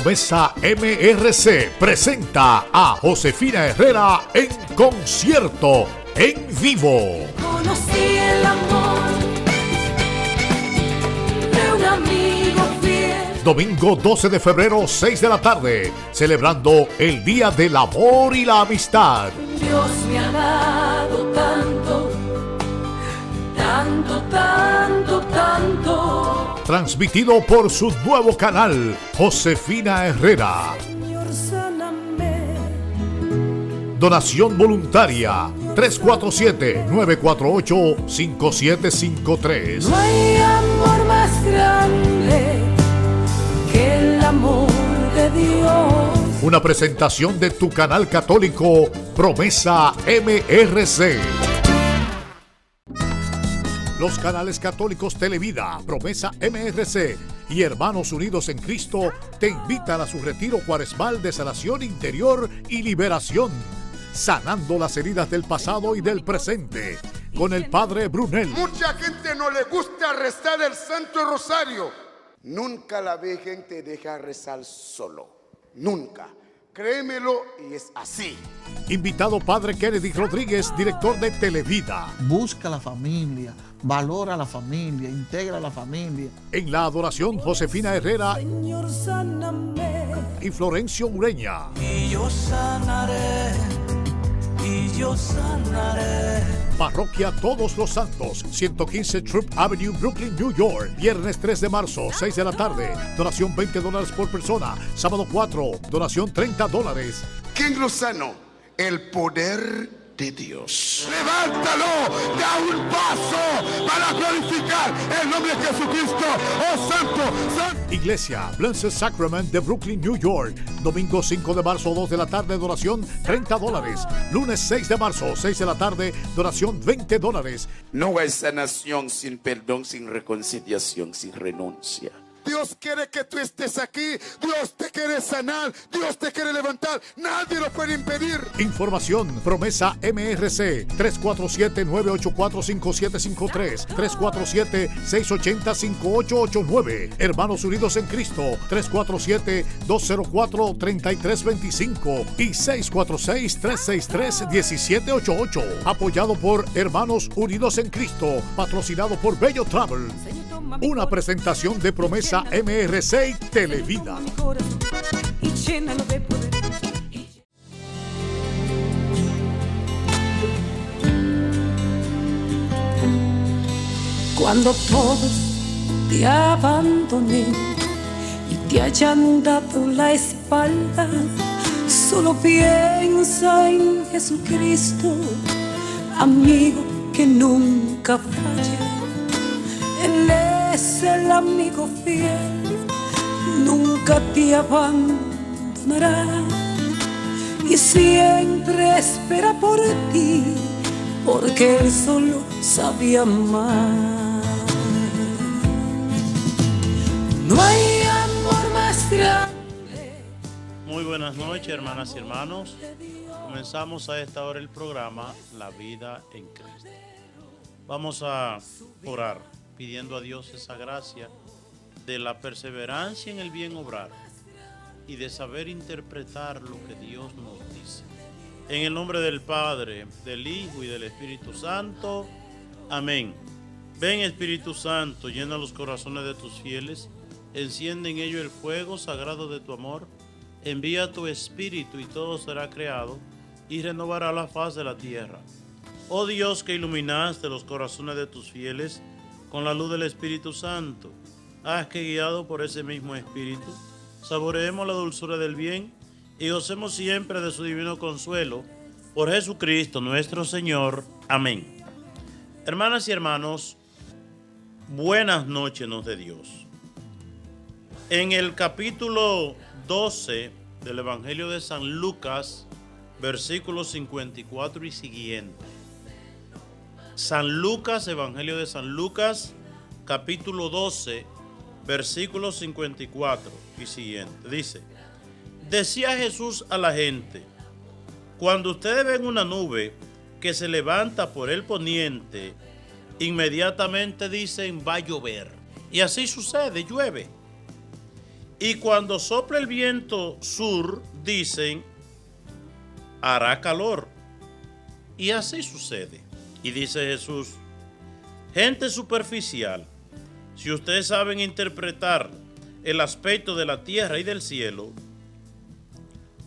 Promesa MRC presenta a Josefina Herrera en concierto, en vivo. Conocí el amor de un amigo fiel. Domingo 12 de febrero, 6 de la tarde, celebrando el Día del Amor y la Amistad. Dios me ha dado tanto, tanto, tanto, tanto. Transmitido por su nuevo canal, Josefina Herrera. Señor, sáname. Donación voluntaria 347-948-5753. No hay amor más grande que el amor de Dios. Una presentación de tu canal católico Promesa MRC. Los canales católicos Televida, Promesa MRC y Hermanos Unidos en Cristo te invitan a su retiro cuaresmal de sanación interior y liberación, sanando las heridas del pasado y del presente, con el Padre Brunel. Mucha gente no le gusta rezar el Santo Rosario. Nunca la ve gente dejar rezar solo. Nunca. Créemelo, y es así. Invitado Padre Kennedy Rodríguez, director de Televida. Busca la familia, valora la familia, integra la familia. En la adoración, Josefina Herrera Señor, sáname. y Florencio Ureña. Y yo sanaré, y yo sanaré. Parroquia Todos los Santos, 115 Troop Avenue, Brooklyn, New York. Viernes 3 de marzo, 6 de la tarde. Donación $20 por persona. Sábado 4, donación $30. King Lozano, el poder de Dios. Levántalo, da un paso para glorificar el nombre de Jesucristo. Oh Santo, Santo. Iglesia Blessed Sacrament de Brooklyn, New York. Domingo 5 de marzo, 2 de la tarde, donación $30. Lunes 6 de marzo, 6 de la tarde, donación $20. No hay sanación sin perdón, sin reconciliación, sin renuncia. Dios quiere que tú estés aquí. Dios te quiere sanar. Dios te quiere levantar. Nadie lo puede impedir. Información, Promesa MRC, 347-984-5753, 347-680-5889. Hermanos Unidos en Cristo, 347-204-3325 y 646-363-1788. Apoyado por Hermanos Unidos en Cristo, patrocinado por Bello Travel. Una presentación de Promesa MRC y Televida. Y llénalo de poder. Cuando todos te abandonen y te hayan dado la espalda, solo piensa en Jesucristo, amigo que nunca falla. Él es el amigo fiel, nunca te abandonará y siempre espera por ti, porque Él solo sabe amar. No hay amor más grande. Muy buenas noches, hermanas y hermanos. Comenzamos a esta hora el programa La Vida en Cristo. Vamos a orar, pidiendo a Dios esa gracia de la perseverancia en el bien obrar y de saber interpretar lo que Dios nos dice. En el nombre del Padre, del Hijo y del Espíritu Santo. Amén. Ven, Espíritu Santo, llena los corazones de tus fieles, enciende en ellos el fuego sagrado de tu amor, envía tu Espíritu y todo será creado y renovará la faz de la tierra. Oh Dios, que iluminaste los corazones de tus fieles con la luz del Espíritu Santo, haz que, guiado por ese mismo Espíritu, saboreemos la dulzura del bien y gocemos siempre de su divino consuelo. Por Jesucristo nuestro Señor. Amén. Hermanas y hermanos, buenas noches nos dé Dios. En el capítulo 12 del Evangelio de San Lucas, versículos 54 y siguiente. San Lucas, Evangelio de San Lucas, capítulo 12, versículos 54 y siguiente. Dice: decía Jesús a la gente: cuando ustedes ven una nube que se levanta por el poniente, inmediatamente dicen va a llover. Y así sucede, llueve. Y cuando sopla el viento sur, dicen, hará calor. Y así sucede. Y dice Jesús, gente superficial, si ustedes saben interpretar el aspecto de la tierra y del cielo,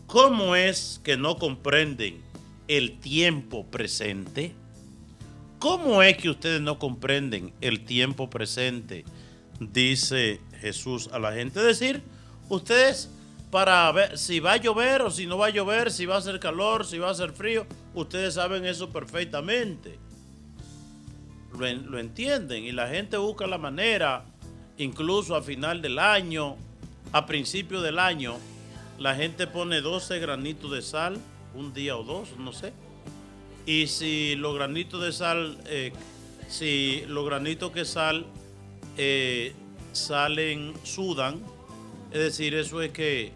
¿cómo es que no comprenden el tiempo presente? ¿Cómo es que ustedes no comprenden el tiempo presente? Dice Jesús a la gente. Es decir, ustedes para ver si va a llover o si no va a llover, si va a hacer calor, si va a hacer frío, ustedes saben eso perfectamente. Lo entienden y la gente busca la manera, incluso a final del año, a principio del año, la gente pone 12 granitos de sal, un día o dos, no sé. Y si los granitos de sal, salen, sudan, es decir, eso es que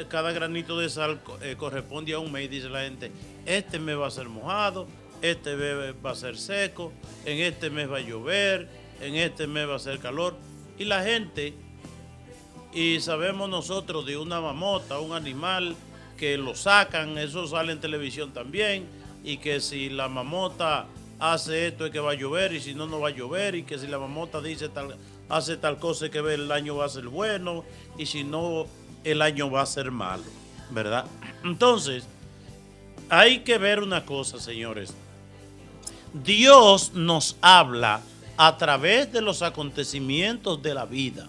cada granito de sal corresponde a un mes, dice la gente, este mes va a ser mojado, este mes va a ser seco, en este mes va a llover, en este mes va a ser calor. Y la gente, y sabemos nosotros de una mamota, un animal que lo sacan, eso sale en televisión también, y que si la mamota hace esto es que va a llover, y si no, no va a llover, y que si la mamota hace tal cosa es que el año va a ser bueno, y si no, el año va a ser malo, ¿verdad? Entonces, hay que ver una cosa, señores. Dios nos habla a través de los acontecimientos de la vida.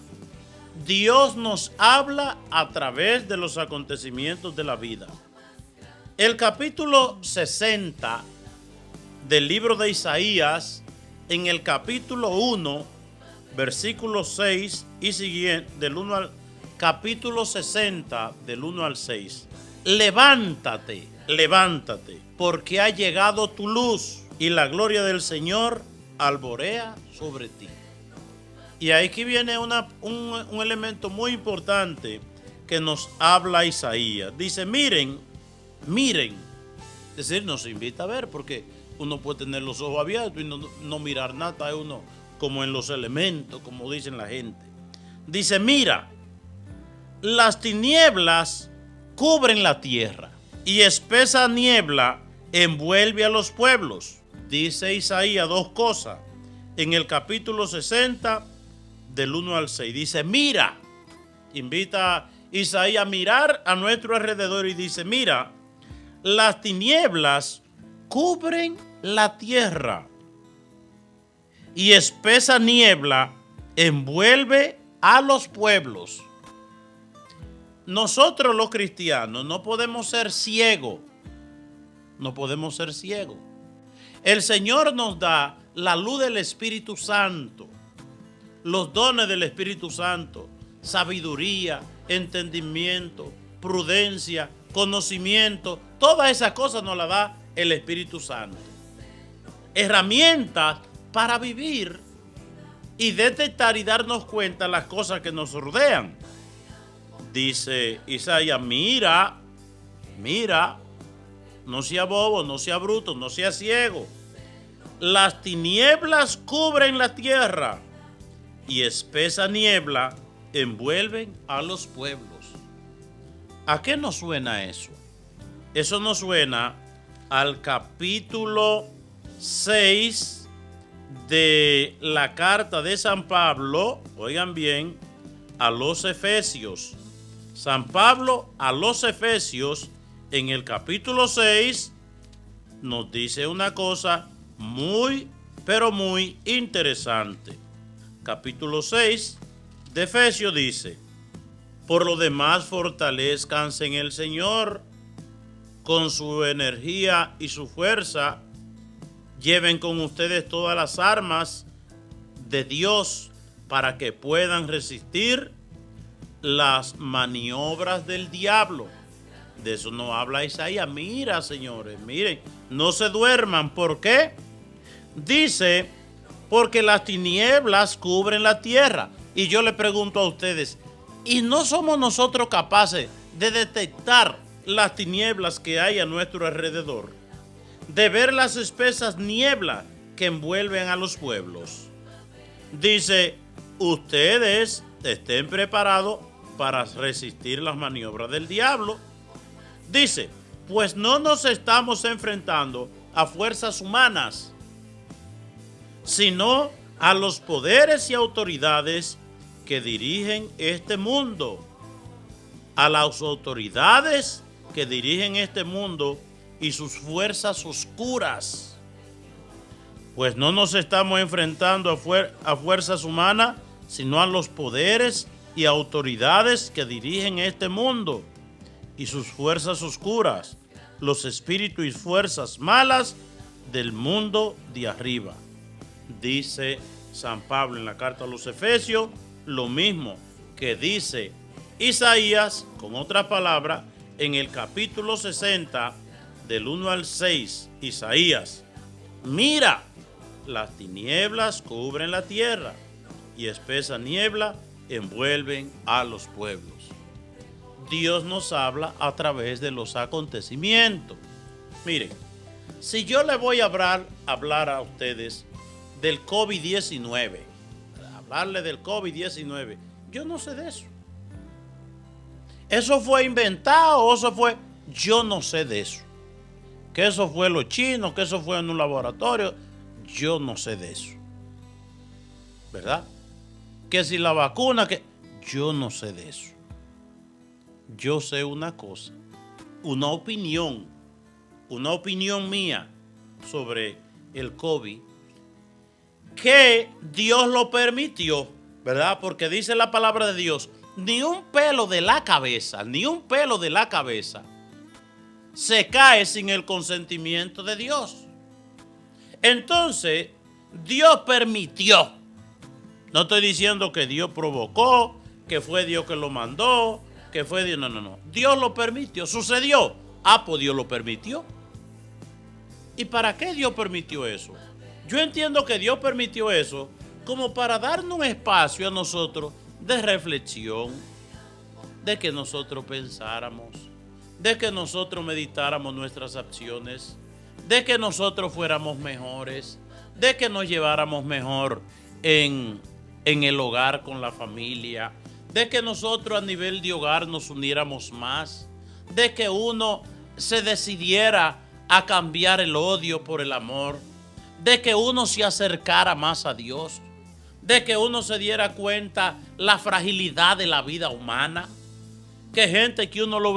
Dios nos habla a través de los acontecimientos de la vida. El capítulo 60 del libro de Isaías, en el capítulo 1, versículo 6 y siguiente, capítulo 60, del 1 al 6. Levántate, levántate, porque ha llegado tu luz y la gloria del Señor alborea sobre ti. Y aquí viene un elemento muy importante que nos habla Isaías. Dice, miren, es decir, nos invita a ver, porque uno puede tener los ojos abiertos y no mirar nada, uno como en los elementos, como dicen la gente. Dice, mira, las tinieblas cubren la tierra y espesa niebla envuelve a los pueblos. Dice Isaías dos cosas. En el capítulo 60, del 1 al 6, dice, mira, invita a Isaías a mirar a nuestro alrededor y dice, mira, las tinieblas cubren la tierra y espesa niebla envuelve a los pueblos. Nosotros los cristianos no podemos ser ciegos. No podemos ser ciegos. El Señor nos da la luz del Espíritu Santo, los dones del Espíritu Santo, sabiduría, entendimiento, prudencia, conocimiento, todas esas cosas nos las da el Espíritu Santo. Herramientas para vivir y detectar y darnos cuenta de las cosas que nos rodean. Dice Isaías, mira, no sea bobo, no sea bruto, no sea ciego. Las tinieblas cubren la tierra y espesa niebla envuelven a los pueblos. ¿A qué nos suena eso? Eso nos suena al capítulo 6 de la carta de San Pablo, oigan bien, a los Efesios. San Pablo a los Efesios, en el capítulo 6, nos dice una cosa muy, pero muy interesante. Capítulo 6 de Efesios dice, por lo demás fortalezcanse en el Señor con su energía y su fuerza, lleven con ustedes todas las armas de Dios para que puedan resistir las maniobras del diablo. De eso nos habla Isaías. Mira, señores, miren, no se duerman. ¿Por qué? Dice, porque las tinieblas cubren la tierra. Y yo le pregunto a ustedes, ¿y no somos nosotros capaces de detectar las tinieblas que hay a nuestro alrededor? De ver las espesas nieblas que envuelven a los pueblos. Dice, ustedes estén preparados para resistir las maniobras del diablo. Dice, pues no nos estamos enfrentando a fuerzas humanas, sino a los poderes y autoridades que dirigen este mundo. A las autoridades que dirigen este mundo y sus fuerzas oscuras. Pues no nos estamos enfrentando a fuerzas humanas, sino a los poderes y autoridades que dirigen este mundo y sus fuerzas oscuras, los espíritus y fuerzas malas del mundo de arriba. Dice San Pablo en la carta a los Efesios, lo mismo que dice Isaías, con otras palabras, en el capítulo 60, del 1 al 6, Isaías, mira, las tinieblas cubren la tierra y espesa niebla envuelven a los pueblos. Dios nos habla a través de los acontecimientos. Miren, si yo le voy a hablar a ustedes del COVID-19, hablarle del COVID-19, yo no sé de eso. Eso fue inventado, o eso fue, yo no sé de eso. Que eso fue los chinos, que eso fue en un laboratorio, yo no sé de eso. ¿Verdad? Que si la vacuna, que yo no sé de eso. Yo sé una cosa, una opinión mía sobre el COVID, que Dios lo permitió, ¿verdad? Porque dice la palabra de Dios, ni un pelo de la cabeza se cae sin el consentimiento de Dios. Entonces, Dios permitió. No estoy diciendo que Dios provocó, que fue Dios que lo mandó, que fue Dios. No. Dios lo permitió. Sucedió. Pues Dios lo permitió. ¿Y para qué Dios permitió eso? Yo entiendo que Dios permitió eso como para darnos un espacio a nosotros de reflexión, de que nosotros pensáramos, de que nosotros meditáramos nuestras acciones, de que nosotros fuéramos mejores, de que nos lleváramos mejor en el hogar con la familia, de que nosotros a nivel de hogar nos uniéramos más, de que uno se decidiera a cambiar el odio por el amor, de que uno se acercara más a Dios, de que uno se diera cuenta la fragilidad de la vida humana, que gente que uno lo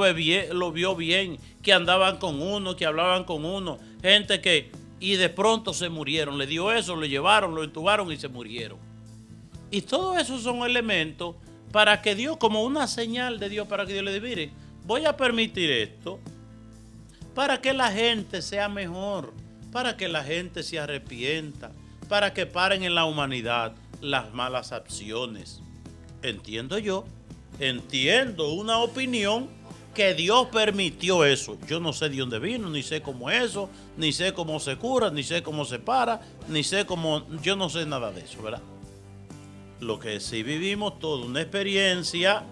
vio bien, que andaban con uno, que hablaban con uno, gente que y de pronto se murieron, le dio eso, lo llevaron, lo entubaron y se murieron. Y todos esos son elementos para que Dios, como una señal de Dios, para que Dios le diga, mire, voy a permitir esto para que la gente sea mejor, para que la gente se arrepienta, para que paren en la humanidad las malas acciones. Entiendo una opinión que Dios permitió eso. Yo no sé de dónde vino, ni sé cómo es eso, ni sé cómo se cura, ni sé cómo se para, ni sé cómo, yo no sé nada de eso, ¿verdad? Lo que sí vivimos toda una experiencia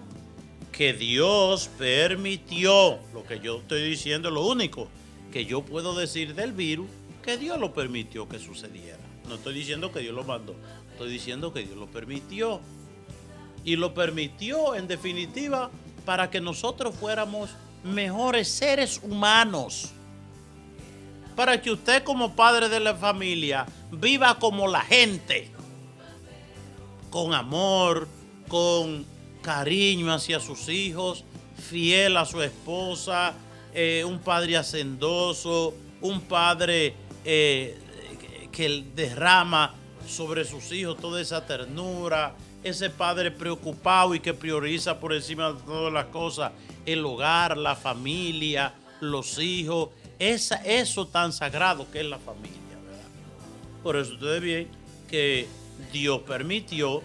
que Dios permitió. Lo que yo estoy diciendo es lo único que yo puedo decir del virus, que Dios lo permitió que sucediera. No estoy diciendo que Dios lo mandó, estoy diciendo que Dios lo permitió. Y lo permitió en definitiva para que nosotros fuéramos mejores seres humanos. Para que usted como padre de la familia viva como la gente. Con amor, con cariño hacia sus hijos, fiel a su esposa, un padre hacendoso, un padre que derrama sobre sus hijos toda esa ternura, ese padre preocupado y que prioriza por encima de todas las cosas el hogar, la familia, los hijos, eso tan sagrado que es la familia, ¿verdad? Por eso ustedes ven que Dios permitió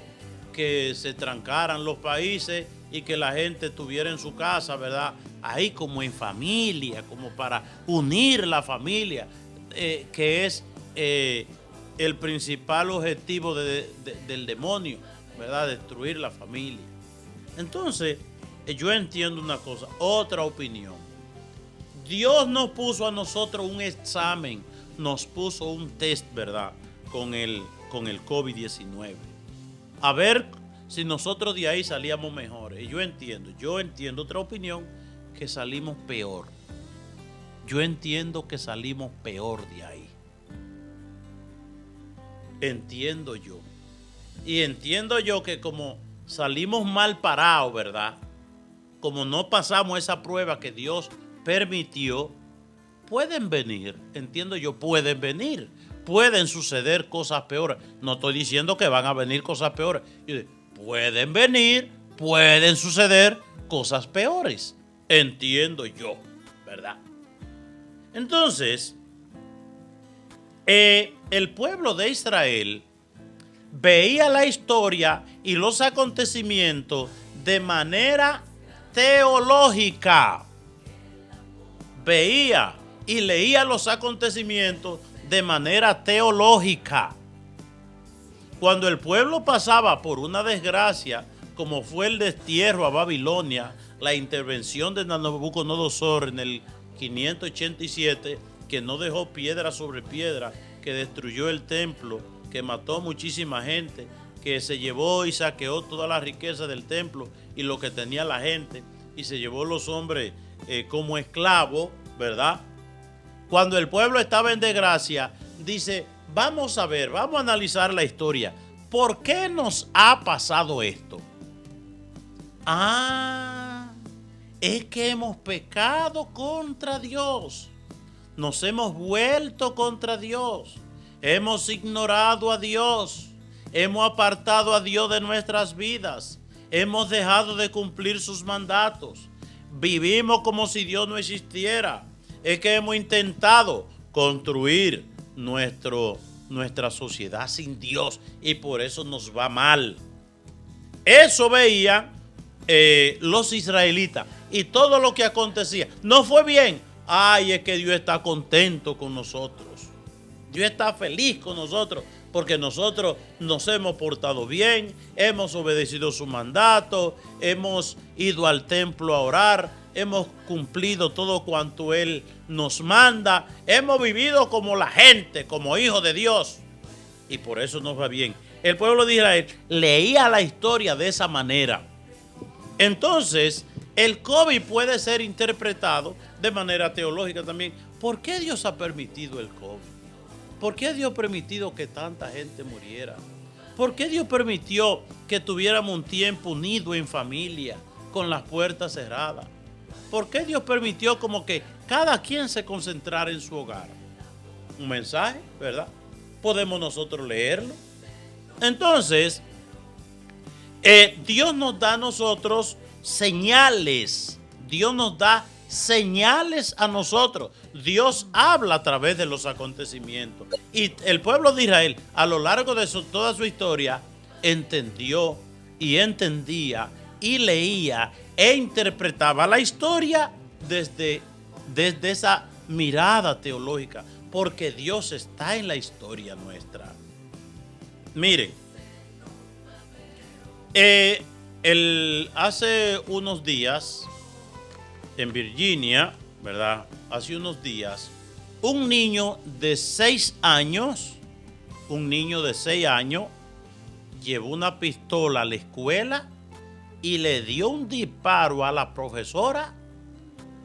que se trancaran los países y que la gente estuviera en su casa, ¿verdad? Ahí como en familia, como para unir la familia, que es el principal objetivo del demonio, ¿verdad? Destruir la familia. Entonces, yo entiendo una cosa, otra opinión. Dios nos puso a nosotros un examen, nos puso un test, ¿verdad? Con el COVID-19. A ver si nosotros de ahí salíamos mejores. Y yo entiendo otra opinión, que salimos peor. Yo entiendo que salimos peor de ahí. Entiendo yo. Y entiendo yo que como salimos mal parados, ¿verdad? Como no pasamos esa prueba que Dios permitió, pueden venir, entiendo yo, pueden venir. Pueden suceder cosas peores. No estoy diciendo que van a venir cosas peores. Pueden venir, pueden suceder cosas peores. Entiendo yo, ¿verdad? Entonces, el pueblo de Israel veía la historia y los acontecimientos de manera teológica. Veía y leía los acontecimientos de manera teológica. Cuando el pueblo pasaba por una desgracia, como fue el destierro a Babilonia, la intervención de Nabucodonosor en el 587, que no dejó piedra sobre piedra, que destruyó el templo, que mató muchísima gente, que se llevó y saqueó toda la riqueza del templo y lo que tenía la gente, y se llevó los hombres como esclavos, ¿verdad? Cuando el pueblo estaba en desgracia, dice, vamos a ver, vamos a analizar la historia. ¿Por qué nos ha pasado esto? Es que hemos pecado contra Dios. Nos hemos vuelto contra Dios. Hemos ignorado a Dios. Hemos apartado a Dios de nuestras vidas. Hemos dejado de cumplir sus mandatos. Vivimos como si Dios no existiera. Es que hemos intentado construir nuestra sociedad sin Dios y por eso nos va mal. Eso veían los israelitas y todo lo que acontecía. No fue bien. Es que Dios está contento con nosotros. Dios está feliz con nosotros porque nosotros nos hemos portado bien, hemos obedecido su mandato, hemos ido al templo a orar, hemos cumplido todo cuanto Él nos manda, hemos vivido como la gente, como hijos de Dios, y por eso nos va bien. El pueblo de Israel leía la historia de esa manera. Entonces, el COVID puede ser interpretado de manera teológica también. ¿Por qué Dios ha permitido el COVID? ¿Por qué Dios ha permitido que tanta gente muriera? ¿Por qué Dios permitió que tuviéramos un tiempo unido en familia, con las puertas cerradas? ¿Por qué Dios permitió como que cada quien se concentrara en su hogar? Un mensaje, ¿verdad? Podemos nosotros leerlo. Entonces, Dios nos da a nosotros señales. Dios nos da señales a nosotros. Dios habla a través de los acontecimientos. Y el pueblo de Israel, a lo largo de toda su historia, entendió y entendía y leía e interpretaba la historia desde esa mirada teológica, porque Dios está en la historia nuestra. Miren, hace unos días en Virginia, ¿verdad? Hace unos días, un niño de 6 años, llevó una pistola a la escuela y le dio un disparo a la profesora,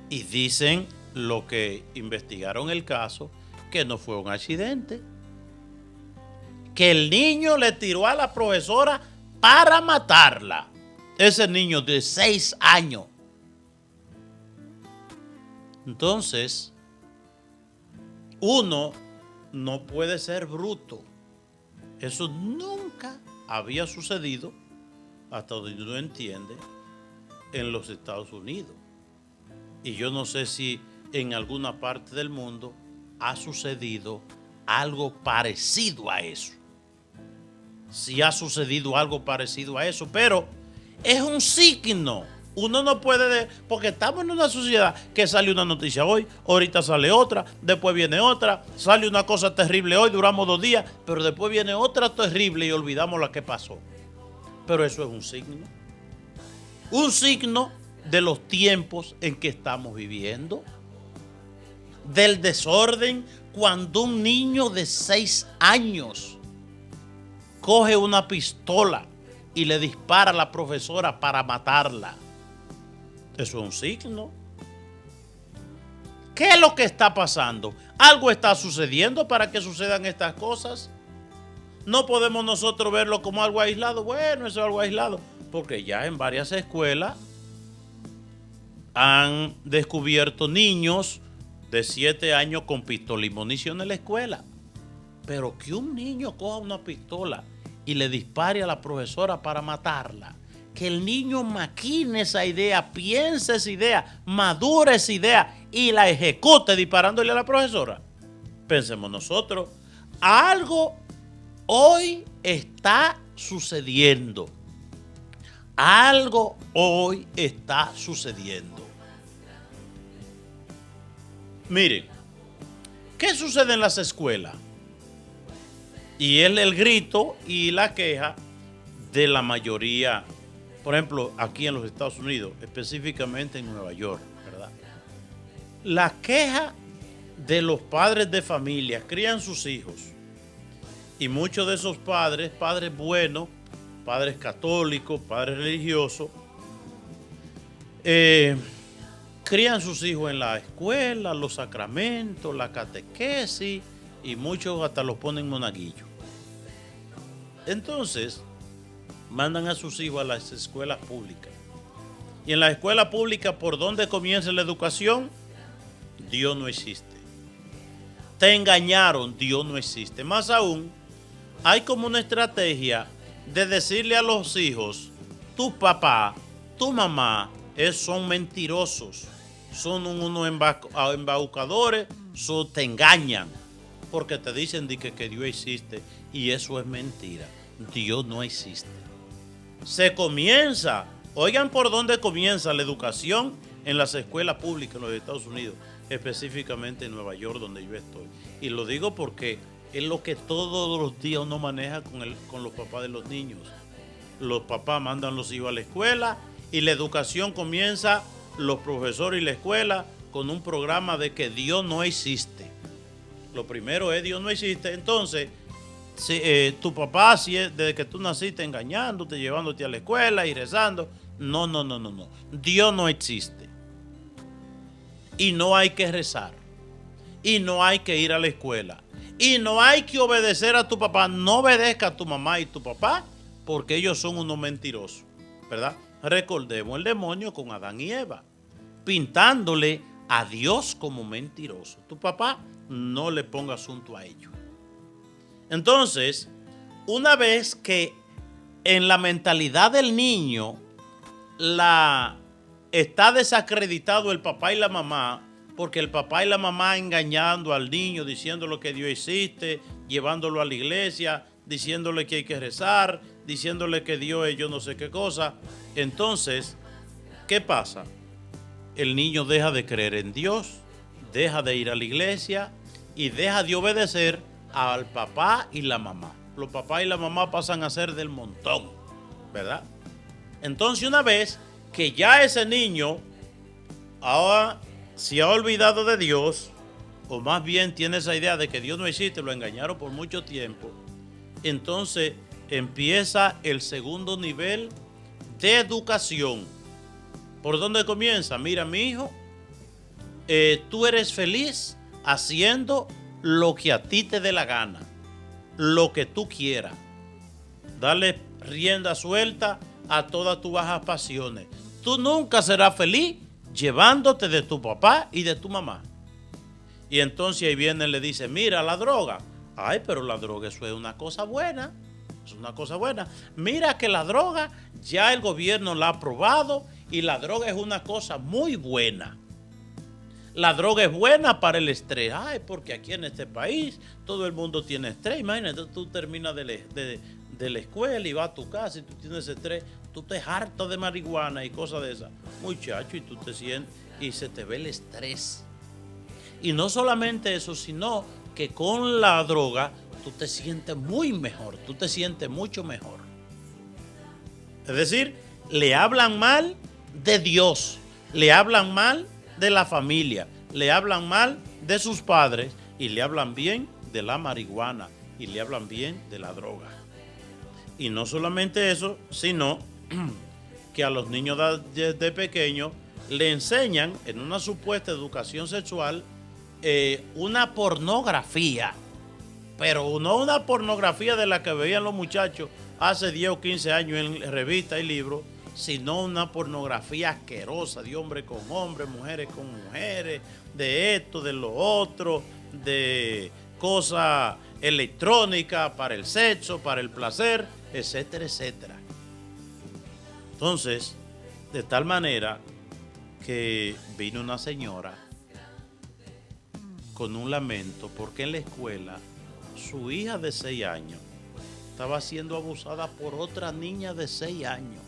y dicen los que investigaron el caso que no fue un accidente, que el niño le tiró a la profesora para matarla. Ese niño de 6 años. Entonces, uno no puede ser bruto. Eso nunca había sucedido, hasta donde uno entiende, en los Estados Unidos. Y yo no sé si en alguna parte del mundo ha sucedido algo parecido a eso. Si ha sucedido algo parecido a eso, pero es un signo. Uno no puede, porque estamos en una sociedad que sale una noticia hoy, ahorita sale otra, después viene otra, sale una cosa terrible hoy, duramos 2 días, pero después viene otra terrible y olvidamos la que pasó. Pero eso es un signo de los tiempos en que estamos viviendo, del desorden. Cuando un niño de 6 años coge una pistola y le dispara a la profesora para matarla. Eso es un signo. ¿Qué es lo que está pasando? Algo está sucediendo para que sucedan estas cosas. No podemos nosotros verlo como algo aislado. Bueno, eso es algo aislado. Porque ya en varias escuelas han descubierto niños de 7 años con pistola y munición en la escuela. Pero que un niño coja una pistola y le dispare a la profesora para matarla. Que el niño maquine esa idea, piense esa idea, madure esa idea y la ejecute disparándole a la profesora. Pensemos nosotros, algo hoy está sucediendo. Algo hoy está sucediendo. Miren, ¿qué sucede en las escuelas? Y es el grito y la queja de la mayoría, por ejemplo, aquí en los Estados Unidos, específicamente en Nueva York, ¿verdad? La queja de los padres de familia, crían sus hijos. Y muchos de esos padres, padres buenos, padres católicos, padres religiosos, crían sus hijos en la escuela, los sacramentos, la catequesis, y muchos hasta los ponen monaguillos. Entonces, mandan a sus hijos a las escuelas públicas. Y en la escuela pública, ¿por dónde comienza la educación? Dios no existe. Te engañaron, Dios no existe. Más aún, hay como una estrategia de decirle a los hijos, tu papá, tu mamá, son mentirosos, son unos embaucadores, te engañan, porque te dicen que Dios existe, y eso es mentira. Dios no existe. Se comienza, oigan por dónde comienza la educación en las escuelas públicas en los Estados Unidos, específicamente en Nueva York, donde yo estoy. Y lo digo porque es lo que todos los días uno maneja con los papás de los niños. Los papás mandan a los hijos a la escuela y la educación comienza, los profesores y la escuela, con un programa de que Dios no existe. Lo primero es Dios no existe. Entonces, si, tu papá, si es desde que tú naciste engañándote, llevándote a la escuela y rezando, no. Dios no existe. Y no hay que rezar. Y no hay que ir a la escuela. Y no hay que obedecer a tu papá. No obedezca a tu mamá y tu papá, porque ellos son unos mentirosos, ¿verdad? Recordemos el demonio con Adán y Eva, pintándole a Dios como mentiroso. Tu papá, no le ponga asunto a ello. Entonces, una vez que en la mentalidad del niño está desacreditado el papá y la mamá, porque el papá y la mamá engañando al niño, diciéndole que Dios existe, llevándolo a la iglesia, diciéndole que hay que rezar, diciéndole que Dios es yo no sé qué cosa. Entonces, ¿qué pasa? El niño deja de creer en Dios, deja de ir a la iglesia y deja de obedecer al papá y la mamá. Los papás y la mamá pasan a ser del montón, ¿verdad? Entonces, una vez que ya ese niño ahora se ha olvidado de Dios, o más bien tiene esa idea de que Dios no existe, lo engañaron por mucho tiempo, entonces empieza el segundo nivel de educación. ¿Por dónde comienza? Mira, mi hijo, tú eres feliz haciendo lo que a ti te dé la gana, lo que tú quieras. Dale rienda suelta a todas tus bajas pasiones. Tú nunca serás feliz llevándote de tu papá y de tu mamá. Y entonces ahí viene y le dice, mira, la droga. Ay, pero la droga, eso es una cosa buena. Es una cosa buena. Mira que la droga ya el gobierno la ha aprobado y la droga es una cosa muy buena. La droga es buena para el estrés. Ay, porque aquí en este país todo el mundo tiene estrés. Imagínate, tú terminas de la escuela y vas a tu casa y tú tienes estrés. Tú te hartas de marihuana y cosas de esas. Muchacho, y tú te sientes y se te ve el estrés. Y no solamente eso, sino que con la droga tú te sientes muy mejor. Tú te sientes mucho mejor. Es decir, le hablan mal de Dios. Le hablan mal de la familia, le hablan mal de sus padres y le hablan bien de la marihuana y le hablan bien de la droga. Y no solamente eso, sino que a los niños de pequeños le enseñan en una supuesta educación sexual una pornografía, pero no una pornografía de la que veían los muchachos hace 10 o 15 años en revistas y libros, sino una pornografía asquerosa de hombre con hombre, mujeres con mujeres, de esto, de lo otro, de cosas electrónicas para el sexo, para el placer, etcétera, etcétera. Entonces, de tal manera que vino una señora con un lamento porque en la escuela su hija de 6 años estaba siendo abusada por otra niña de 6 años.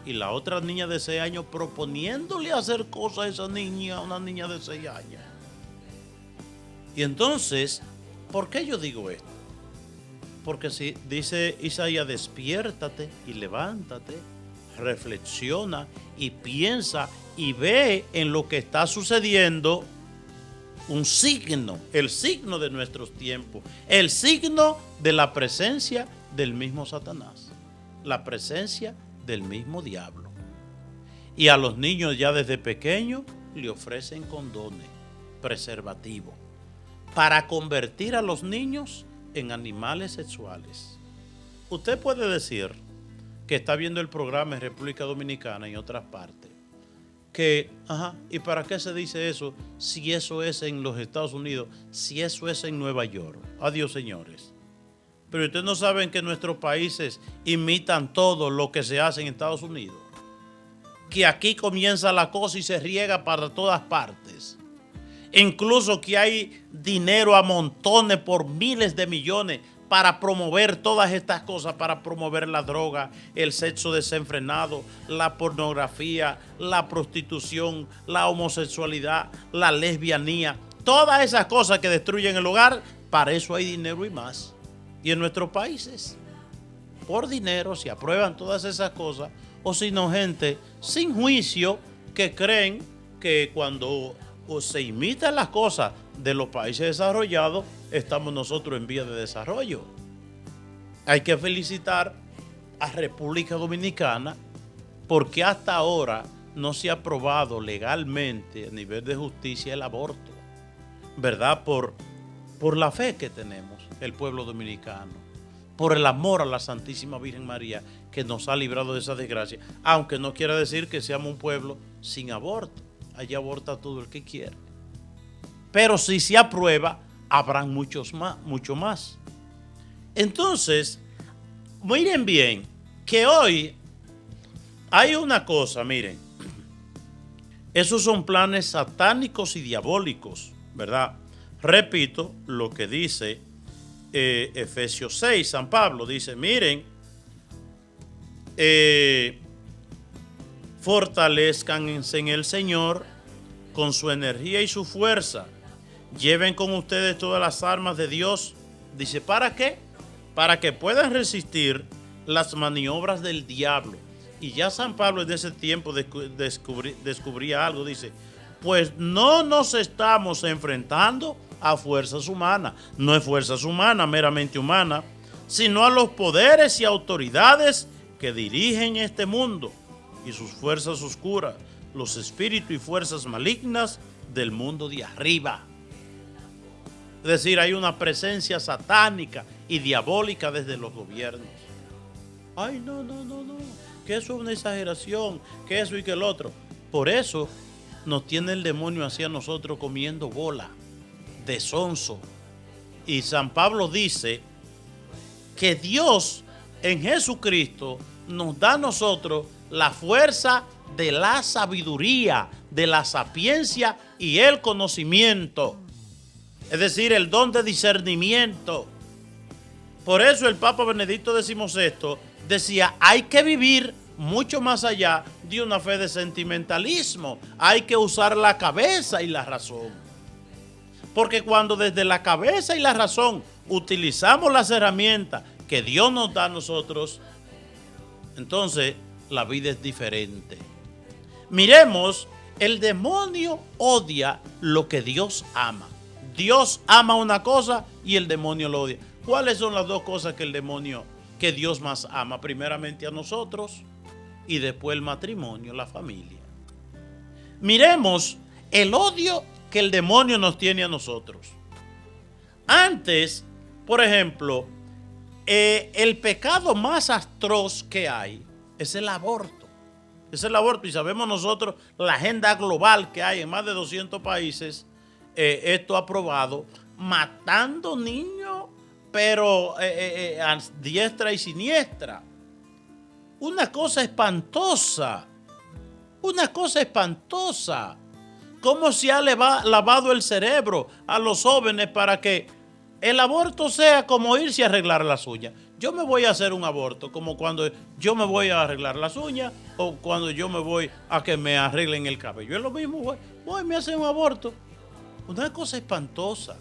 Y la otra niña de 6 años proponiéndole hacer cosas a esa niña, una niña de 6 años. Y entonces, ¿por qué yo digo esto? Porque si dice Isaías, despiértate y levántate, reflexiona y piensa y ve en lo que está sucediendo un signo, el signo de nuestros tiempos, el signo de la presencia del mismo Satanás, la presencia del mismo diablo. Y a los niños ya desde pequeños le ofrecen condones, preservativos, para convertir a los niños en animales sexuales. Usted puede decir que está viendo el programa en República Dominicana y en otras partes, que, ¿y para qué se dice eso si eso es en los Estados Unidos, si eso es en Nueva York? Adiós, señores. Pero ustedes no saben que nuestros países imitan todo lo que se hace en Estados Unidos. Que aquí comienza la cosa y se riega para todas partes. Incluso que hay dinero a montones por miles de millones para promover todas estas cosas, para promover la droga, el sexo desenfrenado, la pornografía, la prostitución, la homosexualidad, la lesbianía, todas esas cosas que destruyen el hogar, para eso hay dinero y más. Y en nuestros países, por dinero, se aprueban todas esas cosas, o si no, gente sin juicio que creen que cuando se imitan las cosas de los países desarrollados, estamos nosotros en vía de desarrollo. Hay que felicitar a República Dominicana porque hasta ahora no se ha aprobado legalmente a nivel de justicia el aborto, ¿verdad? Por la fe que tenemos, el pueblo dominicano, por el amor a la Santísima Virgen María que nos ha librado de esa desgracia, aunque no quiera decir que seamos un pueblo sin aborto. Allí aborta todo el que quiere. Pero si se aprueba, habrán mucho más. Entonces, miren bien, que hoy hay una cosa, miren. Esos son planes satánicos y diabólicos, ¿verdad? Repito lo que dice Efesios 6, San Pablo dice, miren, fortalezcanse en el Señor con su energía y su fuerza. Lleven con ustedes todas las armas de Dios. Dice, ¿para qué? Para que puedan resistir las maniobras del diablo. Y ya San Pablo en ese tiempo descubría algo. Dice, pues no nos estamos enfrentando a fuerzas humanas. No es fuerzas humanas, meramente humanas, sino a los poderes y autoridades que dirigen este mundo y sus fuerzas oscuras, los espíritus y fuerzas malignas del mundo de arriba. Es decir, hay una presencia satánica y diabólica desde los gobiernos. Ay, no, que eso es una exageración, que eso y que el otro. Por eso nos tiene el demonio hacia nosotros comiendo bola de sonso. Y San Pablo dice que Dios en Jesucristo nos da a nosotros la fuerza de la sabiduría, de la sapiencia y el conocimiento. Es decir, el don de discernimiento. Por eso el Papa Benedicto XVI decía, hay que vivir mucho más allá de una fe de sentimentalismo. Hay que usar la cabeza y la razón. Porque cuando desde la cabeza y la razón utilizamos las herramientas que Dios nos da a nosotros, entonces la vida es diferente. Miremos, el demonio odia lo que Dios ama. Dios ama una cosa y el demonio lo odia. ¿Cuáles son las dos cosas que el demonio que Dios más ama, primeramente a nosotros y después el matrimonio, la familia. Miremos el odio que el demonio nos tiene a nosotros. Antes, por ejemplo, el pecado más atroz que hay es el aborto. Es el aborto, y sabemos nosotros la agenda global que hay en más de 200 países, esto aprobado, matando niños, pero a diestra y siniestra. Una cosa espantosa. Una cosa espantosa. ¿Cómo se ha lavado el cerebro a los jóvenes para que el aborto sea como irse a arreglar las uñas? Yo me voy a hacer un aborto como cuando yo me voy a arreglar las uñas o cuando yo me voy a que me arreglen el cabello. Es lo mismo, voy me hacen un aborto. Una cosa espantosa.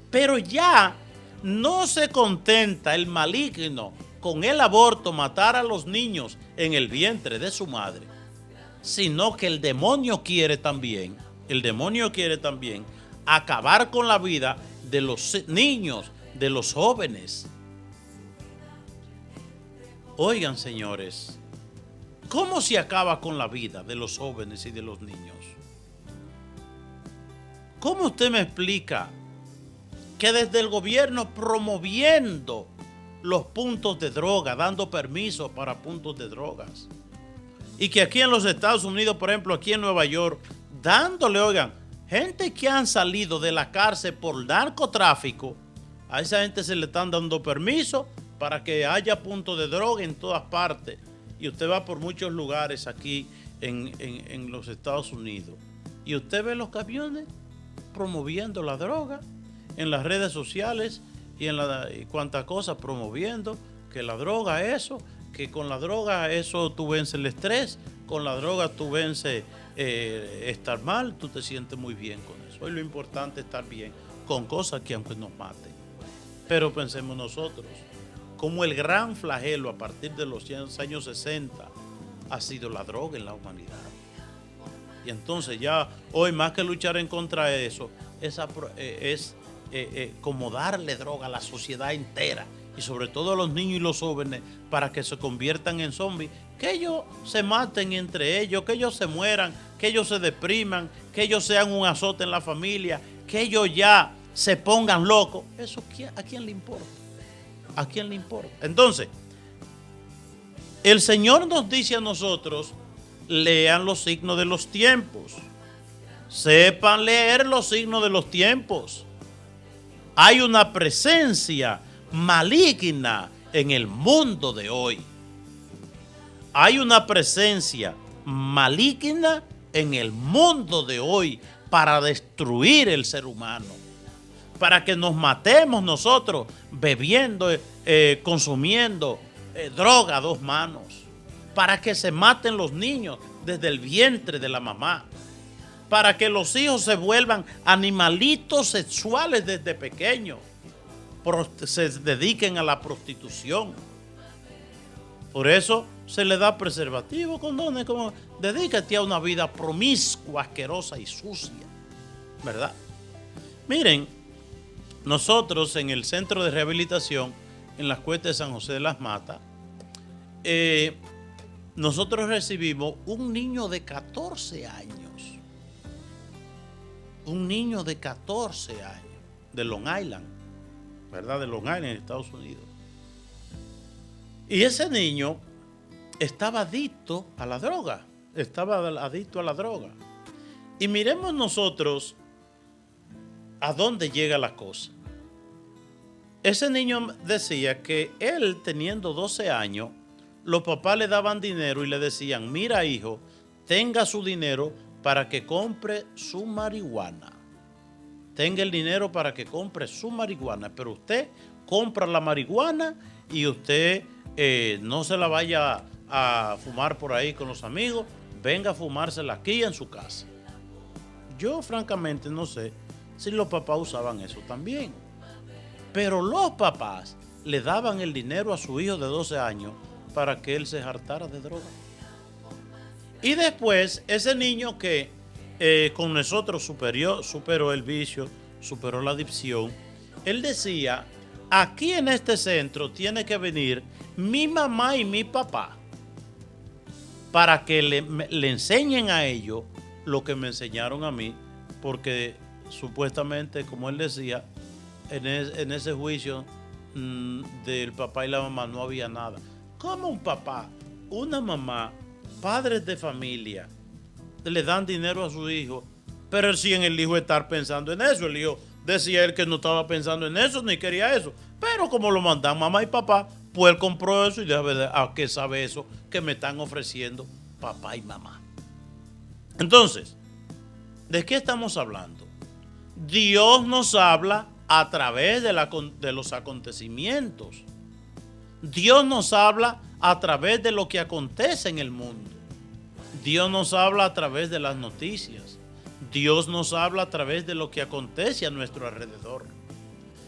Pero ya no se contenta el maligno con el aborto, matar a los niños en el vientre de su madre, sino que el demonio quiere también acabar con la vida de los niños, de los jóvenes. Oigan, señores, ¿cómo se acaba con la vida de los jóvenes y de los niños? ¿Cómo usted me explica que desde el gobierno promoviendo los puntos de droga, dando permisos para puntos de drogas, y que aquí en los Estados Unidos, por ejemplo, aquí en Nueva York, dándole, oigan, gente que han salido de la cárcel por narcotráfico, a esa gente se le están dando permiso para que haya puntos de droga en todas partes. Y usted va por muchos lugares aquí en los Estados Unidos y usted ve los camiones promoviendo la droga en las redes sociales y cuantas cosas promoviendo que la droga eso, que con la droga eso tú vences el estrés, con la droga tú vences estar mal, tú te sientes muy bien con eso. Hoy lo importante es estar bien con cosas que aunque nos maten. Pero pensemos nosotros, como el gran flagelo a partir de los años 60 ha sido la droga en la humanidad. Y entonces ya hoy más que luchar en contra de eso, es como darle droga a la sociedad entera y sobre todo a los niños y los jóvenes para que se conviertan en zombies, que ellos se maten entre ellos, que ellos se mueran, que ellos se depriman, que ellos sean un azote en la familia, que ellos ya se pongan locos. ¿Eso a quién le importa? ¿A quién le importa? Entonces, el Señor nos dice a nosotros, lean los signos de los tiempos. Sepan leer los signos de los tiempos. Hay una presencia maligna en el mundo de hoy. Hay una presencia maligna en el mundo de hoy para destruir el ser humano, para que nos matemos nosotros bebiendo, consumiendo droga a dos manos, para que se maten los niños desde el vientre de la mamá, para que los hijos se vuelvan animalitos sexuales desde pequeños, se dediquen a la prostitución. Por eso se le da preservativo, condones, como dedícate a una vida promiscua, asquerosa y sucia, ¿verdad? Miren, nosotros en el centro de rehabilitación en las Cuestas de San José de las Matas, nosotros recibimos un niño de 14 años. Un niño de 14 años de Long Island, ¿verdad? De Long Island, en Estados Unidos. Y ese niño estaba adicto a la droga. Y miremos nosotros a dónde llega la cosa. Ese niño decía que él, teniendo 12 años, los papás le daban dinero y le decían, mira hijo, tenga su dinero para que compre su marihuana. Tenga el dinero para que compre su marihuana, pero usted compra la marihuana y usted no se la vaya a fumar por ahí con los amigos, venga a fumársela aquí en su casa. Yo francamente no sé si los papás usaban eso también, pero los papás le daban el dinero a su hijo de 12 años para que él se hartara de droga. Y después ese niño que con nosotros superó el vicio, superó la adicción, él decía aquí en este centro tiene que venir mi mamá y mi papá para que le enseñen a ellos lo que me enseñaron a mí, porque supuestamente, como él decía, en ese juicio del papá y la mamá no había nada. ¿Cómo un papá, una mamá, padres de familia, le dan dinero a su hijo? Pero sin el hijo estar pensando en eso. El hijo decía él que no estaba pensando en eso, ni quería eso. Pero como lo mandan mamá y papá, pues él compró eso y deja ver a qué sabe eso que me están ofreciendo papá y mamá. Entonces, ¿de qué estamos hablando? Dios nos habla a través de los acontecimientos. Dios nos habla a través de lo que acontece en el mundo. Dios nos habla a través de las noticias. Dios nos habla a través de lo que acontece a nuestro alrededor.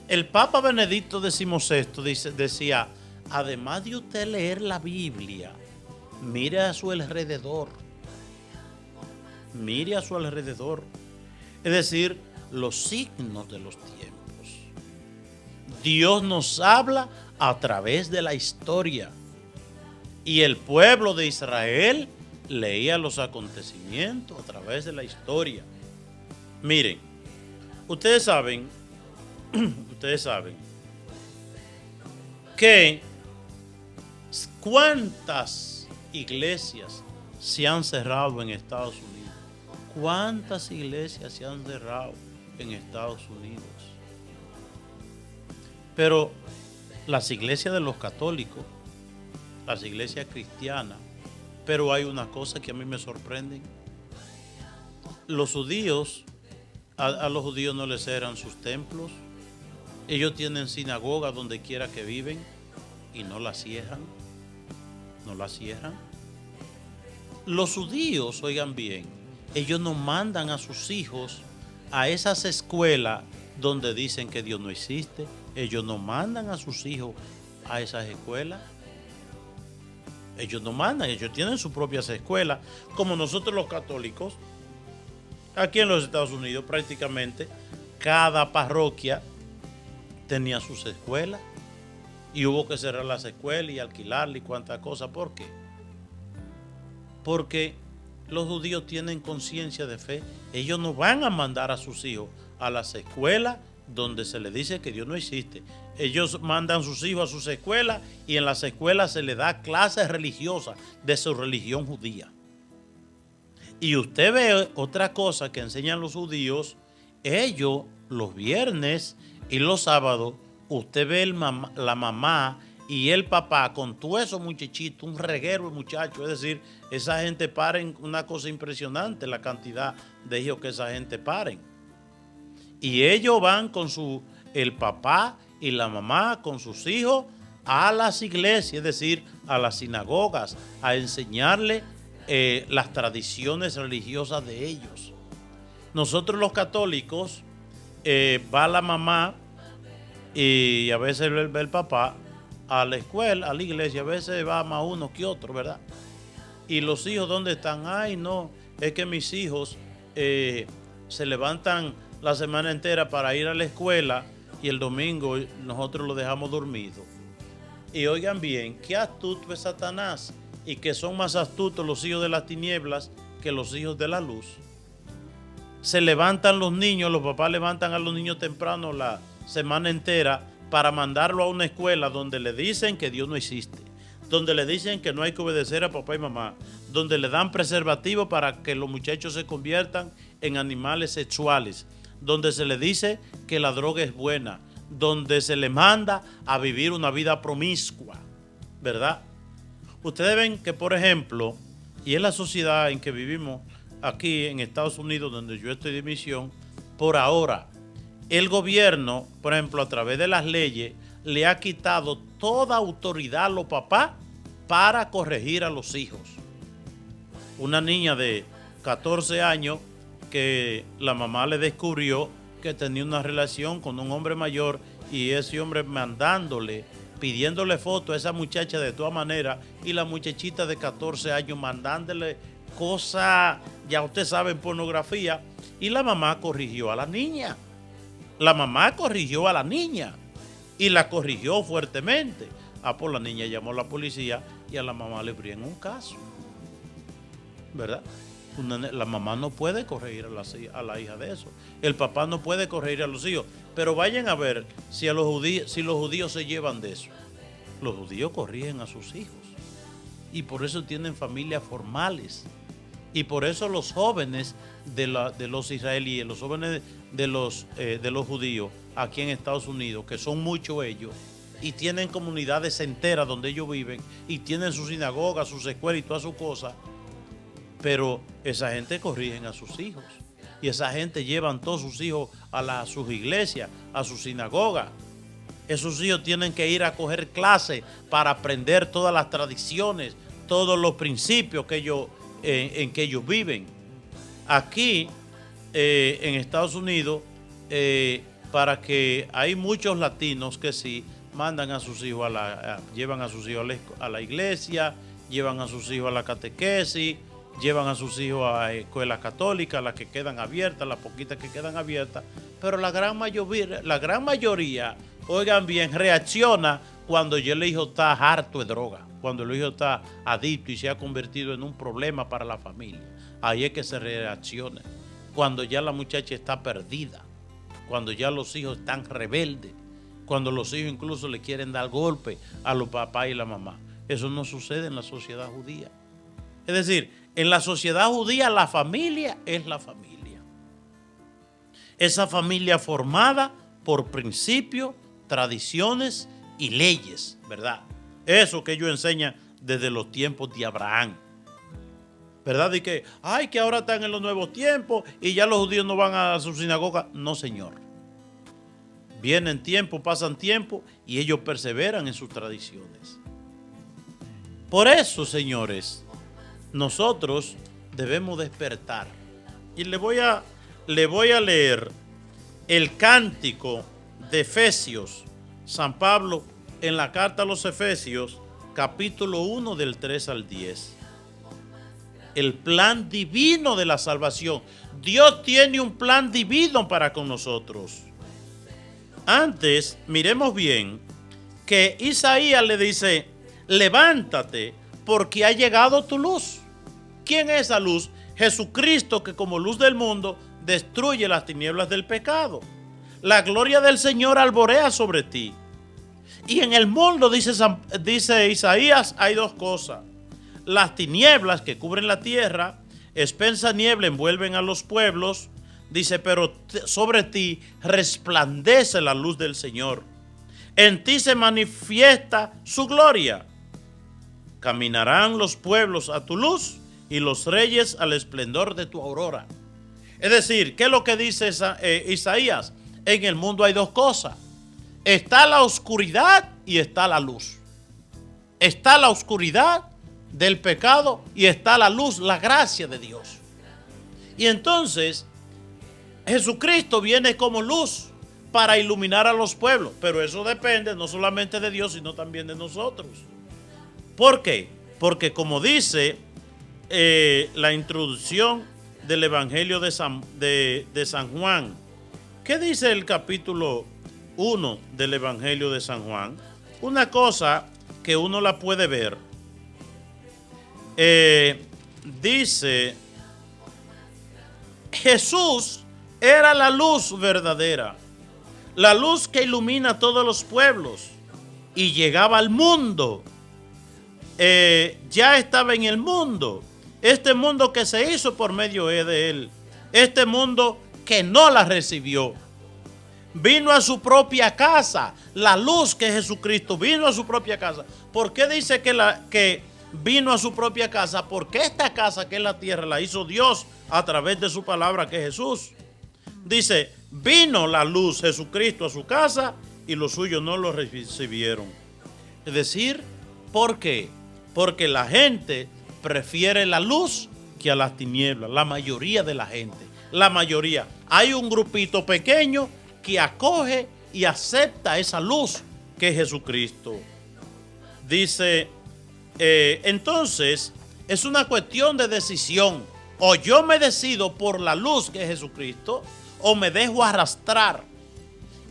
El Papa Benedicto XVI decía, además de usted leer la Biblia, mire a su alrededor. Mire a su alrededor. Es decir, los signos de los tiempos. Dios nos habla a través de la historia. Y el pueblo de Israel leía los acontecimientos a través de la historia. Miren, ustedes saben que cuántas iglesias se han cerrado en Estados Unidos. ¿Cuántas iglesias se han cerrado en Estados Unidos? Pero las iglesias de los católicos, las iglesias cristianas, pero hay una cosa que a mí me sorprende. Los judíos, a los judíos no les cerran sus templos. Ellos tienen sinagoga donde quiera que viven y no la cierran. No la cierran. Los judíos, oigan bien, ellos no mandan a sus hijos a esas escuelas donde dicen que Dios no existe. Ellos no mandan a sus hijos a esas escuelas. Ellos no mandan, ellos tienen sus propias escuelas. Como nosotros los católicos, aquí en los Estados Unidos prácticamente cada parroquia tenía sus escuelas y hubo que cerrar las escuelas y alquilarlas y cuantas cosas. ¿Por qué? Porque los judíos tienen conciencia de fe. Ellos no van a mandar a sus hijos a las escuelas donde se les dice que Dios no existe. Ellos mandan a sus hijos a sus escuelas y en las escuelas se les da clases religiosas de su religión judía. Y usted ve otra cosa que enseñan los judíos. Ellos los viernes y los sábados, usted ve la mamá y el papá con todos esos muchachitos, un reguero de muchachos. Es decir, esa gente paren, una cosa impresionante, la cantidad de hijos que esa gente paren. Y ellos van con el papá y la mamá con sus hijos a las iglesias, es decir, a las sinagogas, a enseñarle las tradiciones religiosas de ellos. Nosotros los católicos, va la mamá y a veces va el papá a la escuela, a la iglesia, a veces va más uno que otro, ¿verdad? Y los hijos, ¿dónde están? Ay, no, es que mis hijos se levantan la semana entera para ir a la escuela y el domingo nosotros lo dejamos dormido. Y oigan bien, qué astuto es Satanás y que son más astutos los hijos de las tinieblas que los hijos de la luz. Se levantan los niños, los papás levantan a los niños temprano la semana entera para mandarlo a una escuela donde le dicen que Dios no existe, donde le dicen que no hay que obedecer a papá y mamá, donde le dan preservativo para que los muchachos se conviertan en animales sexuales, donde se le dice que la droga es buena, donde se le manda a vivir una vida promiscua, ¿verdad? Ustedes ven que, por ejemplo, y es la sociedad en que vivimos aquí en Estados Unidos, donde yo estoy de misión, por ahora, el gobierno, por ejemplo, a través de las leyes, le ha quitado toda autoridad a los papás para corregir a los hijos. Una niña de 14 años que la mamá le descubrió que tenía una relación con un hombre mayor y ese hombre mandándole, pidiéndole fotos a esa muchacha de todas maneras y la muchachita de 14 años mandándole cosas, ya usted sabe, en pornografía, y la mamá corrigió a la niña. La mamá corrigió a la niña. y la corrigió fuertemente. Pues la niña llamó a la policía y a la mamá le abrieron un caso. ¿Verdad? La mamá no puede corregir a la hija de eso. El papá no puede corregir a los hijos. Pero vayan a ver si los judíos se llevan de eso. Los judíos corrigen a sus hijos. Y por eso tienen familias formales. Y por eso los jóvenes de los israelíes, los jóvenes de los judíos aquí en Estados Unidos, que son muchos ellos, y tienen comunidades enteras donde ellos viven, y tienen sus sinagogas, sus escuelas y todas sus cosas, pero esa gente corrigen a sus hijos. Y esa gente llevan todos sus hijos a sus iglesias, a sus sinagogas. Esos hijos tienen que ir a coger clases para aprender todas las tradiciones, todos los principios en que ellos viven. Aquí en Estados Unidos, para que hay muchos latinos que sí mandan a sus hijos llevan a sus hijos a la iglesia, llevan a sus hijos a la catequesis, llevan a sus hijos a escuelas católicas, las que quedan abiertas, las poquitas que quedan abiertas, pero la gran mayoría, oigan bien, reacciona cuando ya el hijo está harto de droga, cuando el hijo está adicto y se ha convertido en un problema para la familia. Ahí es que se reacciona. Cuando ya la muchacha está perdida, cuando ya los hijos están rebeldes, cuando los hijos incluso le quieren dar golpe a los papás y la mamá. Eso no sucede en la sociedad judía. Es decir, en la sociedad judía la familia es la familia. Esa familia formada por principios, tradiciones y leyes, ¿verdad? Eso que ellos enseñan desde los tiempos de Abraham. ¿Verdad? Y que ahora están en los nuevos tiempos y ya los judíos no van a su sinagoga. No, señor. Vienen tiempos, pasan tiempo y ellos perseveran en sus tradiciones. Por eso, señores, nosotros debemos despertar. Y le voy a leer el cántico de Efesios, San Pablo, en la carta a los Efesios, capítulo 1 del 3 al 10. El plan divino de la salvación. Dios tiene un plan divino para con nosotros. Antes, miremos bien, que Isaías le dice, levántate, porque ha llegado tu luz. ¿Quién es esa luz? Jesucristo, que como luz del mundo destruye las tinieblas del pecado. La gloria del Señor alborea sobre ti. Y en el mundo, dice Isaías, hay dos cosas. Las tinieblas que cubren la tierra, espesa niebla envuelven a los pueblos. Dice, pero sobre ti resplandece la luz del Señor. En ti se manifiesta su gloria. Caminarán los pueblos a tu luz y los reyes al esplendor de tu aurora. Es decir, ¿qué es lo que dice Isaías? En el mundo hay dos cosas. Está la oscuridad y está la luz. Está la oscuridad del pecado y está la luz, la gracia de Dios. Y entonces Jesucristo viene como luz para iluminar a los pueblos, pero eso depende no solamente de Dios, sino también de nosotros. ¿Por qué? Porque como dice la introducción del Evangelio de San Juan, ¿qué dice el capítulo 1 del Evangelio de San Juan? Una cosa que uno la puede ver. Dice, Jesús era la luz verdadera, la luz que ilumina a todos los pueblos y llegaba al mundo. Ya estaba en el mundo, este mundo que se hizo por medio de él, este mundo que no la recibió. Vino a su propia casa, la luz que Jesucristo vino a su propia casa. ¿Por qué dice que vino a su propia casa? Porque esta casa que es la tierra la hizo Dios a través de su palabra que es Jesús. Dice, vino la luz Jesucristo a su casa y los suyos no lo recibieron. Es decir, ¿por qué? Porque la gente prefiere la luz que a las tinieblas. La mayoría de la gente, la mayoría. Hay un grupito pequeño que acoge y acepta esa luz que es Jesucristo. Dice, entonces, es una cuestión de decisión. O yo me decido por la luz que es Jesucristo, o me dejo arrastrar.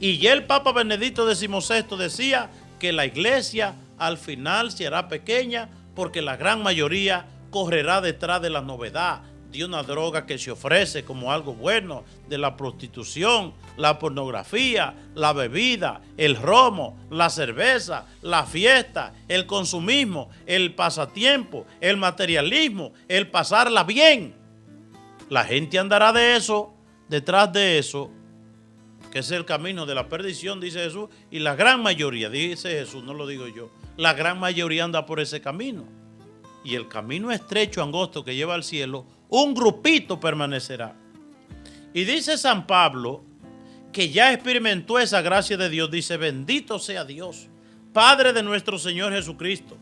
Y ya el Papa Benedicto XVI decía que la iglesia al final será pequeña porque la gran mayoría correrá detrás de la novedad, de una droga que se ofrece como algo bueno, de la prostitución, la pornografía, la bebida, el romo, la cerveza, la fiesta, el consumismo, el pasatiempo, el materialismo, el pasarla bien. La gente andará de eso, detrás de eso, que es el camino de la perdición, dice Jesús, y la gran mayoría, dice Jesús, no lo digo yo, la gran mayoría anda por ese camino. Y el camino estrecho, angosto que lleva al cielo, un grupito permanecerá. Y dice San Pablo, que ya experimentó esa gracia de Dios, dice, bendito sea Dios, Padre de nuestro Señor Jesucristo.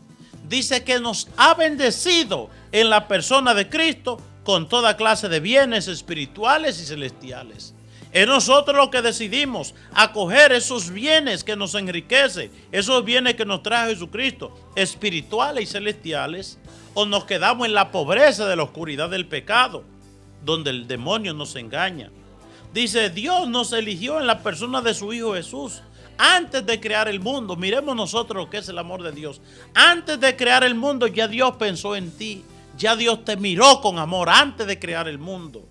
Dice que nos ha bendecido en la persona de Cristo con toda clase de bienes espirituales y celestiales. Es nosotros los que decidimos acoger esos bienes que nos enriquecen, esos bienes que nos trae Jesucristo, espirituales y celestiales, o nos quedamos en la pobreza de la oscuridad del pecado, donde el demonio nos engaña. Dice, Dios nos eligió en la persona de su Hijo Jesús. Antes de crear el mundo, miremos nosotros lo que es el amor de Dios. Antes de crear el mundo, ya Dios pensó en ti. Ya Dios te miró con amor antes de crear el mundo.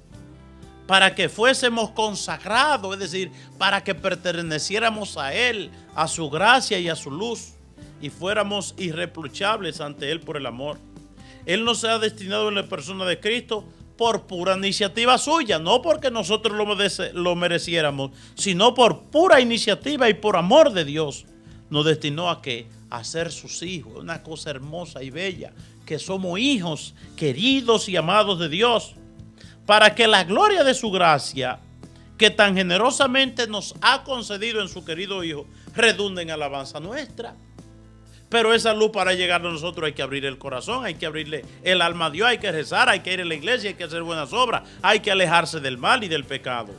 Para que fuésemos consagrados, es decir, para que perteneciéramos a Él, a su gracia y a su luz, y fuéramos irreprochables ante Él por el amor. Él nos ha destinado en la persona de Cristo por pura iniciativa suya, no porque nosotros lo mereciéramos, sino por pura iniciativa y por amor de Dios. Nos destinó a ¿qué? A ser sus hijos, una cosa hermosa y bella, que somos hijos queridos y amados de Dios, para que la gloria de su gracia, que tan generosamente nos ha concedido en su querido Hijo, redunde en alabanza nuestra. Pero esa luz, para llegar a nosotros, hay que abrir el corazón, hay que abrirle el alma a Dios, hay que rezar, hay que ir a la iglesia, hay que hacer buenas obras, hay que alejarse del mal y del pecado.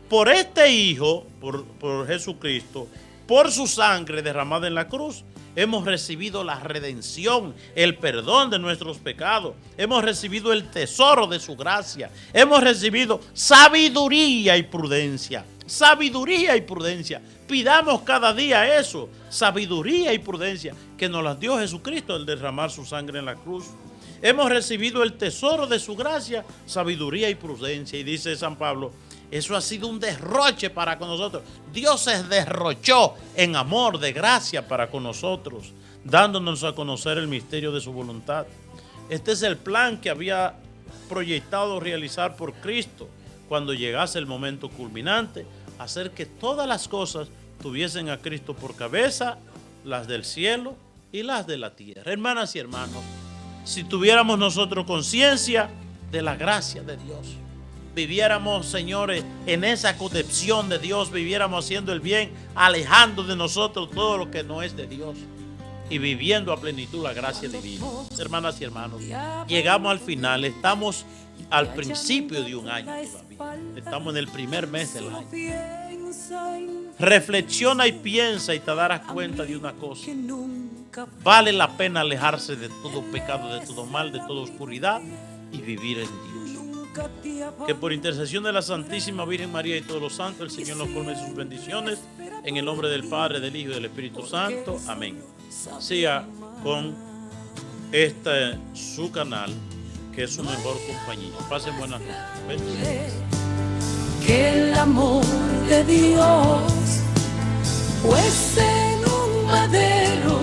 Por este Hijo, por Jesucristo, por su sangre derramada en la cruz, hemos recibido la redención, el perdón de nuestros pecados, hemos recibido el tesoro de su gracia, hemos recibido sabiduría y prudencia. Sabiduría y prudencia. Pidamos cada día eso, sabiduría y prudencia, que nos las dio Jesucristo al derramar su sangre en la cruz. Hemos recibido el tesoro de su gracia, sabiduría y prudencia. Y dice San Pablo, eso ha sido un derroche para con nosotros. Dios se derrochó en amor de gracia para con nosotros, dándonos a conocer el misterio de su voluntad. Este es el plan que había proyectado realizar por Cristo cuando llegase el momento culminante, hacer que todas las cosas tuviesen a Cristo por cabeza, las del cielo y las de la tierra. Hermanas y hermanos, si tuviéramos nosotros conciencia de la gracia de Dios, viviéramos, señores, en esa concepción de Dios, viviéramos haciendo el bien, alejando de nosotros todo lo que no es de Dios y viviendo a plenitud la gracia divina. Hermanas y hermanos, llegamos al final, estamos al principio de un año todavía, estamos en el primer mes del año. Reflexiona y piensa y te darás cuenta de una cosa: vale la pena alejarse de todo pecado, de todo mal, de toda oscuridad y vivir en Dios. Que por intercesión de la Santísima Virgen María y todos los santos, el Señor nos colme sus bendiciones. En el nombre del Padre, del Hijo y del Espíritu Santo. Amén. Siga con su canal, que es su mejor compañía. Pasen buenas noches. Que el amor de Dios, pues en un madero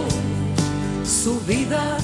su vida